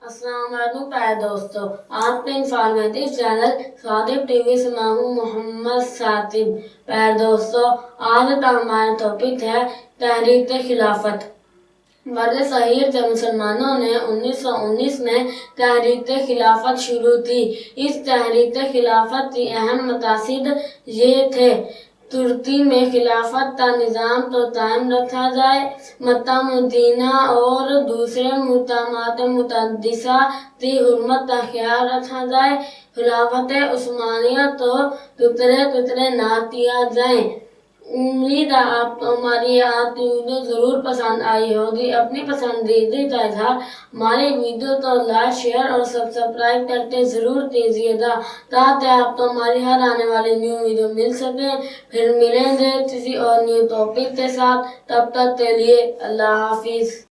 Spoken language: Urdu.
السلام علیکم پیارے دوستو، آپ کے انفارمیٹیو چینل صادق ٹی وی سے میں ہوں محمد ساتب۔ پیارے دوستو، آج کا ہمارا ٹاپک ہے تحریک خلافت۔ برِ صغیر کے مسلمانوں نے 1919 میں تحریک خلافت شروع کی۔ اس تحریک خلافت کی اہم مقاصد یہ تھے: ترکی میں خلافت کا نظام تو قائم رکھا جائے، مکہ مدینہ اور دوسرے مقامات مقدسہ کی حرمت کا خیال رکھا جائے، خلافت عثمانیہ کو ٹکڑے نہ کیا جائے۔ امید ہے آپ کو ہماری آج کی ویڈیو ضرور پسند آئی ہوگی۔ اپنی پسندیدگی کا اظہار ہماری ویڈیو کو لائک، شیئر اور سبسکرائب کرتے ضرور کیجیے گا تاکہ آپ کو ہماری ہر آنے والی نیو ویڈیو مل سکے۔ پھر ملیں گے کسی اور نیو ٹاپک کے ساتھ، تب تک کے لیے اللہ حافظ۔